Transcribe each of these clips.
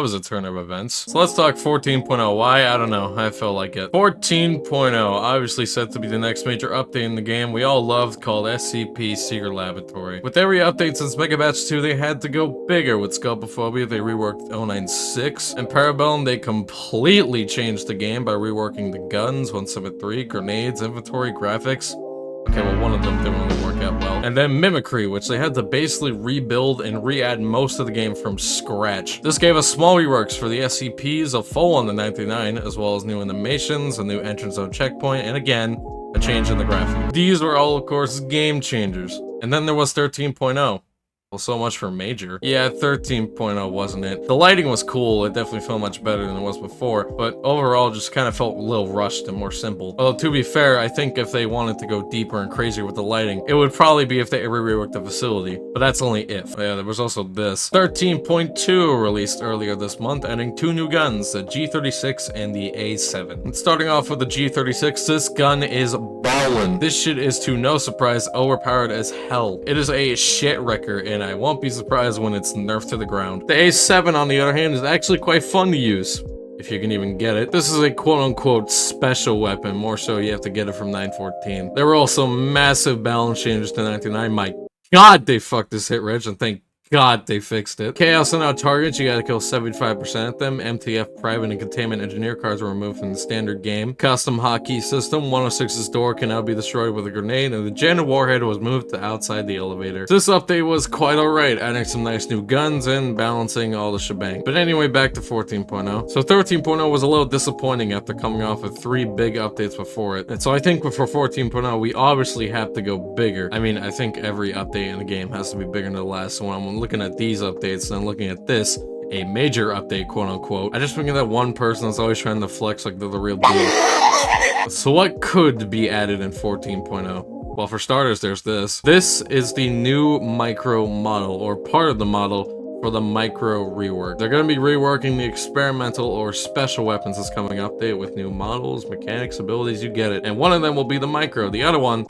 that was a turn of events. So let's talk 14.0. Why? I don't know. I felt like it. 14.0, obviously set to be the next major update in the game we all loved, called SCP Secret Laboratory. With every update since Mega Batch 2, they had to go bigger. With Scopophobia, they reworked 096. And Parabellum, they completely changed the game by reworking the guns, 173, grenades, inventory, graphics. Okay, well, one of them didn't really work out well. And then Mimicry, which they had to basically rebuild and re-add most of the game from scratch. This gave us small reworks for the SCPs, a full on the 99, as well as new animations, a new entrance zone checkpoint, and again, a change in the graphic. These were all, of course, game changers. And then there was 13.0. Well, so much for major. Yeah, 13.0 wasn't it. The lighting was cool, it definitely felt much better than it was before, but overall just kind of felt a little rushed and more simple. Although, to be fair, I think if they wanted to go deeper and crazier with the lighting, it would probably be if they ever reworked the facility, but that's only if. Yeah, there was also this. 13.2 released earlier this month, adding 2 new guns, the G36 and the A7. And starting off with the G36, this gun is ballin'. This shit is, to no surprise, overpowered as hell. It is a shit wrecker, and I won't be surprised when it's nerfed to the ground. The A7, on the other hand, is actually quite fun to use, if you can even get it. This is a quote-unquote special weapon, more so you have to get it from 914. There were also massive balance changes to 99. My god, they fucked this hit reg, and thank God they fixed it. Chaos and out targets, you gotta kill 75% of them. MTF private and containment engineer cards were removed from the standard game. Custom hotkey system, 106's door can now be destroyed with a grenade, and the Gen warhead was moved to outside the elevator. This update was quite alright, adding some nice new guns and balancing all the shebang. But anyway, back to 14.0. So 13.0 was a little disappointing after coming off of 3 big updates before it. And so I think for 14.0, we obviously have to go bigger. I mean, I think every update in the game has to be bigger than the last. So when I'm looking at these updates and I'm looking at this, a major update, quote unquote, I just think of that one person that's always trying to flex like they're the real deal. So what could be added in 14.0? Well, for starters, there's this. This is the new micro model, or part of the model for the micro rework. They're going to be reworking the experimental or special weapons this coming update with new models, mechanics, abilities, you get it. And one of them will be the micro. The other one,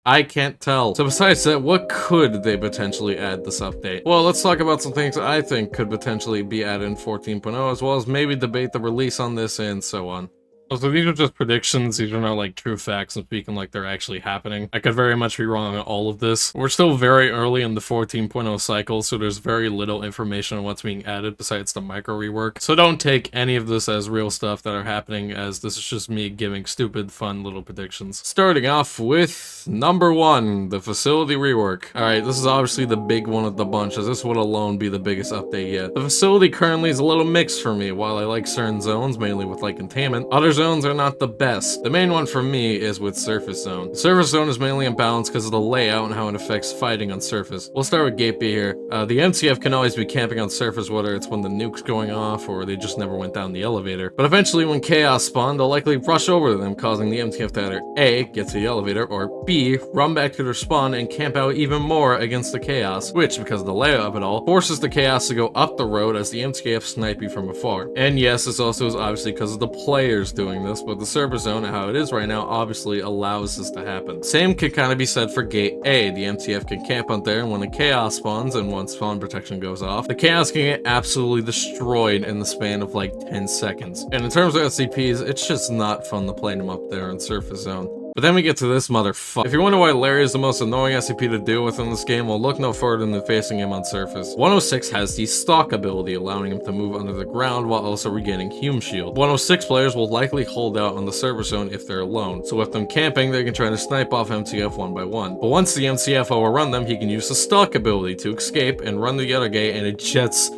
I can't tell. So besides that, what could they potentially add this update? Well, let's talk about some things I think could potentially be added in 14.0, as well as maybe debate the release on this and so on. So these are just predictions, these are not like true facts and speaking like they're actually happening. I could very much be wrong on all of this. We're still very early in the 14.0 cycle, so there's very little information on what's being added besides the micro rework. So don't take any of this as real stuff that are happening, as this is just me giving stupid, fun little predictions. Starting off with number 1, the facility rework. Alright, this is obviously the big one of the bunch, as this would alone be the biggest update yet. The facility currently is a little mixed for me. While I like certain zones, mainly with like containment, other zones are not the best. The main one for me is with surface zone. The surface zone is mainly imbalanced because of the layout and how it affects fighting on surface. We'll start with Gate B here. The MTF can always be camping on surface, whether it's when the nuke's going off or they just never went down the elevator. But eventually when chaos spawn, they'll likely rush over to them, causing the MTF to either A, get to the elevator, or B, run back to their spawn and camp out even more against the chaos, which, because of the layout of it all, forces the chaos to go up the road as the MTF snipe you from afar. And yes, this also is obviously because of the players doing this, but the server zone, how it is right now, obviously allows this to happen. Same can kind of be said for Gate A. The MTF can camp out there, and when the chaos spawns and once spawn protection goes off, the chaos can get absolutely destroyed in the span of like 10 seconds. And in terms of SCPs, it's just not fun to play them up there in surface zone. But then we get to this motherfucker. If you wonder why Larry is the most annoying SCP to deal with in this game, well, look no further than facing him on surface. 106 has the stalk ability, allowing him to move under the ground while also regaining Hume Shield. 106 players will likely hold out on the server zone if they're alone, so with them camping, they can try to snipe off MTF one by one. But once the MTF overrun them, he can use the stalk ability to escape and run to the other gate, and it just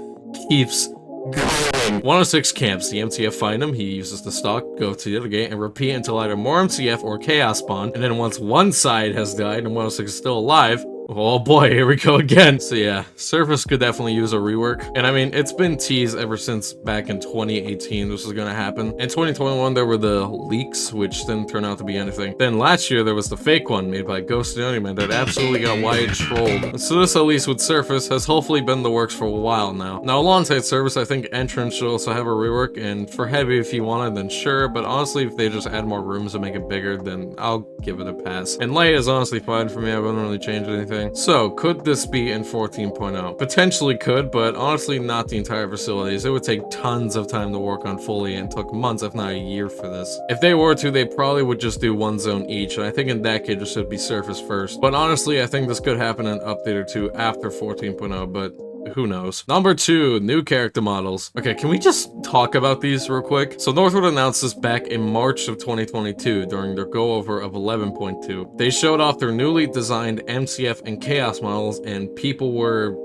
keeps going. 106 camps, the MTF find him, he uses the stalk, go to the other gate, and repeat until either more MTF or chaos spawn, and then once one side has died and 106 is still alive, oh boy, here we go again. So yeah, Surface could definitely use a rework. And I mean, it's been teased ever since back in 2018 this was gonna happen. In 2021, there were the leaks, which didn't turn out to be anything. Then last year, there was the fake one made by Ghost and Man that absolutely got wide trolled. So this, at least with Surface, has hopefully been the works for a while now. Now, alongside Surface, I think Entrance should also have a rework, and for Heavy, if you wanted, then sure, but honestly, if they just add more rooms and make it bigger, then I'll give it a pass. And Light is honestly fine for me, I wouldn't really change anything. okay? So, could this be in 14.0? Potentially could, but honestly not the entire facilities. It would take tons of time to work on fully and took months, if not a year for this. If they were to, they probably would just do one zone each, and I think in that case it should be surface first. But honestly, I think this could happen in an update or two after 14.0, but who knows? Number 2, new character models. Okay, can we just talk about these real quick? So Northwood announced this back in March of 2022 during their go-over of 11.2. They showed off their newly designed MCF and Chaos models, and people were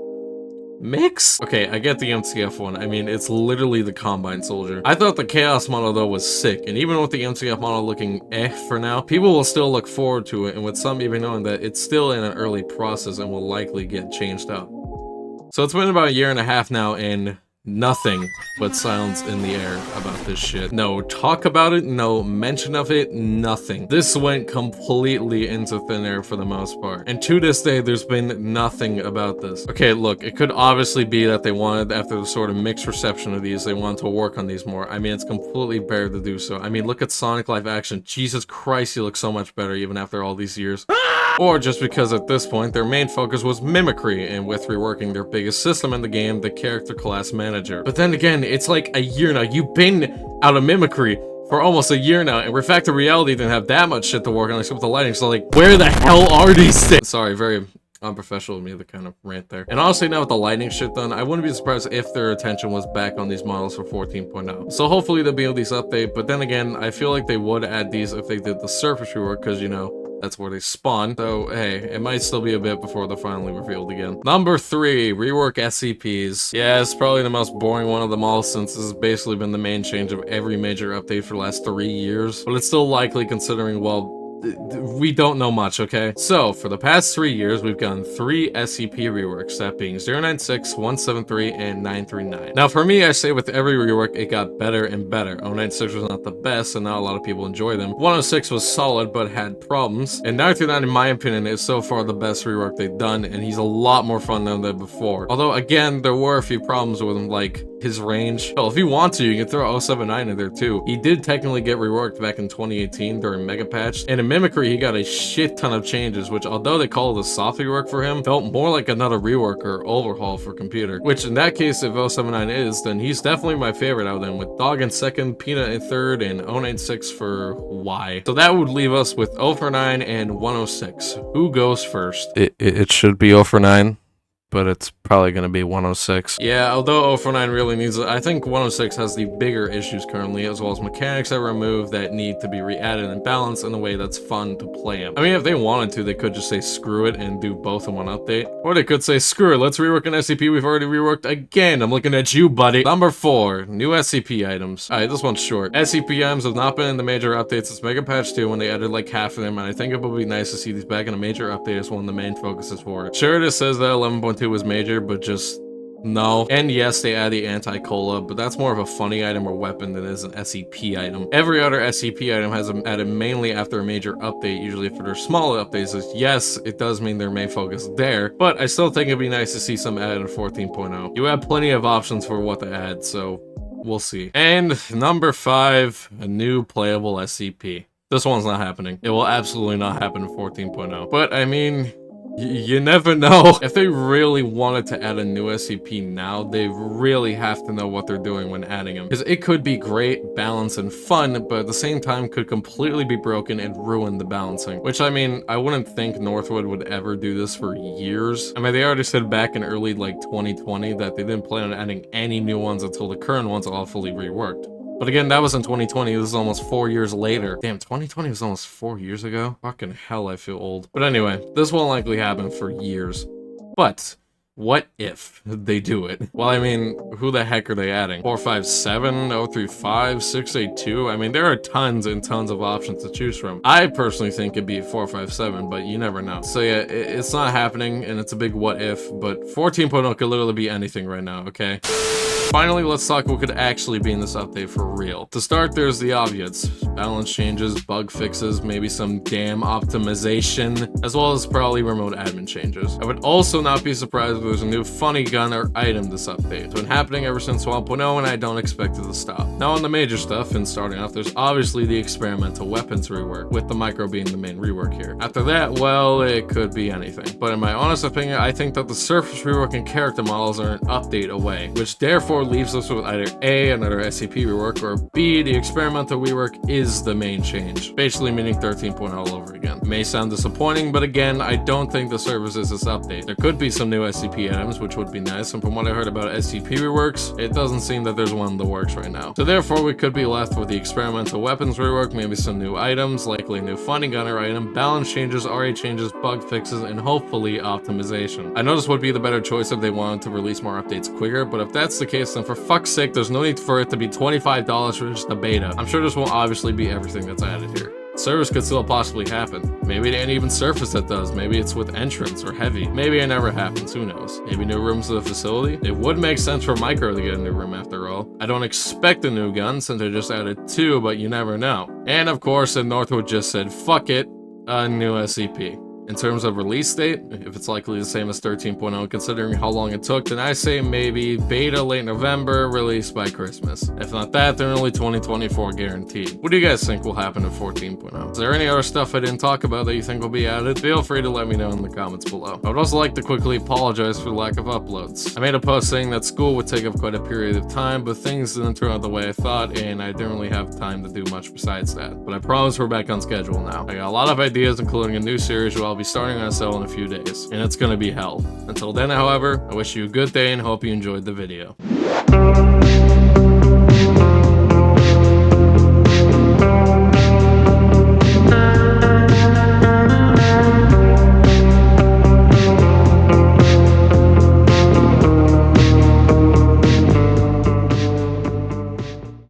mixed? Okay, I get the MCF one. I mean, it's literally the Combine Soldier. I thought the Chaos model, though, was sick, and even with the MCF model looking for now, people will still look forward to it, and with some even knowing that it's still in an early process and will likely get changed up. So it's been about a year and a half now, and nothing but silence in the air about this shit. No talk about it, no mention of it, nothing. This went completely into thin air for the most part. And to this day, there's been nothing about this. Okay, look, it could obviously be that they wanted, after the sort of mixed reception of these, they wanted to work on these more. I mean, it's completely fair to do so. I mean, look at Sonic live action. Jesus Christ, he looks so much better even after all these years. Or just because at this point, their main focus was mimicry, and with reworking their biggest system in the game, the character class manager. But then again, it's like a year now. You've been out of mimicry for almost a year now, and Refactor Reality didn't have that much shit to work on except with the lighting, so like, where the hell are these things? Sorry, very unprofessional of me to kind of rant there. And honestly, now with the lighting shit done, I wouldn't be surprised if their attention was back on these models for 14.0. So hopefully they'll be able to update, but then again, I feel like they would add these if they did the surface rework, because, you know, that's where they spawn. So, hey, it might still be a bit before they're finally revealed again. Number 3, rework SCPs. Yeah, it's probably the most boring one of them all, since this has basically been the main change of every major update for the last 3 years. But it's still likely considering, well, we don't know much, okay? So, for the past 3 years, we've gotten 3 SCP reworks, that being 096, 173, and 939. Now, for me, I say with every rework, it got better and better. 096 was not the best, and not a lot of people enjoy them. 106 was solid, but had problems. And 939, in my opinion, is so far the best rework they've done, and he's a lot more fun than before. Although, again, there were a few problems with him, like his range. Well, if you want to, you can throw 079 in there too. He did technically get reworked back in 2018 during Mega Patch, and in Mimicry, he got a shit ton of changes, which, although they call it a soft rework for him, felt more like another rework or overhaul for computer. Which, in that case, if 079 is, then he's definitely my favorite out of them, with Dog in second, Peanut in third, and 096 for Y. So that would leave us with 049 and 106. Who goes first? It should be 049. But it's probably going to be 106. Yeah, although 049 really needs it, I think 106 has the bigger issues currently, as well as mechanics that were removed that need to be re-added and balanced in a way that's fun to play them. I mean, if they wanted to, they could just say screw it and do both in one update. Or they could say screw it, let's rework an SCP we've already reworked again. I'm looking at you, buddy. Number 4, new SCP items. Alright, this one's short. SCP items have not been in the major updates since Mega Patch 2 when they added like half of them, and I think it would be nice to see these back in a major update as one of the main focuses for it. Sure, this says that 11.2 was major, but just no. And yes, they add the anti-cola, but that's more of a funny item or weapon than it is an SCP item. Every other SCP item has them added mainly after a major update, usually for their smaller updates. Yes, it does mean their main focus there, but I still think it'd be nice to see some added in 14.0. You have plenty of options for what to add, so we'll see. And number 5, a new playable SCP. This one's not happening. It will absolutely not happen in 14.0. But I mean, you never know. If they really wanted to add a new SCP now, they really have to know what they're doing when adding them. Because it could be great, balanced, and fun, but at the same time could completely be broken and ruin the balancing. Which, I mean, I wouldn't think Northwood would ever do this for years. I mean, they already said back in early, like, 2020 that they didn't plan on adding any new ones until the current ones are all fully reworked. But again, that was in 2020. This is almost 4 years later. Damn, 2020 was almost 4 years ago? Fucking hell, I feel old. But anyway, this won't likely happen for years. But what if they do it? Well, I mean, who the heck are they adding? 457, 035, 682? I mean, there are tons and tons of options to choose from. I personally think it'd be 457, but you never know. So yeah, it's not happening, and it's a big what if, but 14.0 could literally be anything right now, okay? Finally, let's talk what could actually be in this update for real. To start, there's the obvious. balance changes, bug fixes, maybe some dam optimization, as well as probably remote admin changes. I would also not be surprised if there's a new funny gun or item this update. It's been happening ever since 1.0 and I don't expect it to stop. Now on the major stuff, and starting off, there's obviously the experimental weapons rework, with the micro being the main rework here. After that, well, it could be anything. But in my honest opinion, I think that the surface rework and character models are an update away, which therefore leaves us with either A, another SCP rework, or B, the experimental rework is the main change, basically meaning 13.0 all over again. It may sound disappointing, but again, I don't think the service is this update. There could be some new SCP items, which would be nice, and from what I heard about SCP reworks, it doesn't seem that there's one in the works right now. So therefore, we could be left with the experimental weapons rework, maybe some new items, likely a new funny gunner item, balance changes, RA changes, bug fixes, and hopefully optimization. I know this would be the better choice if they wanted to release more updates quicker, but if that's the case, then for fuck's sake, there's no need for it to be $25 for just a beta. I'm sure this won't obviously be everything that's added here. Service could still possibly happen. Maybe it ain't even surface that does. Maybe it's with entrance or heavy. Maybe it never happens, who knows. Maybe new rooms to the facility? It would make sense for Micro to get a new room after all. I don't expect a new gun since I just added 2, but you never know. And of course, if Northwood just said, fuck it, a new SCP. In terms of release date, if it's likely the same as 13.0, considering how long it took, then I say maybe beta late November, released by Christmas. If not that, then early 2024 guaranteed. What do you guys think will happen in 14.0? Is there any other stuff I didn't talk about that you think will be added? Feel free to let me know in the comments below. I would also like to quickly apologize for the lack of uploads. I made a post saying that school would take up quite a period of time, but things didn't turn out the way I thought, and I didn't really have time to do much besides that. But I promise we're back on schedule now. I got a lot of ideas, including a new series where I'll be starting on SL in a few days, and it's gonna be hell. Until then, however, I wish you a good day and hope you enjoyed the video.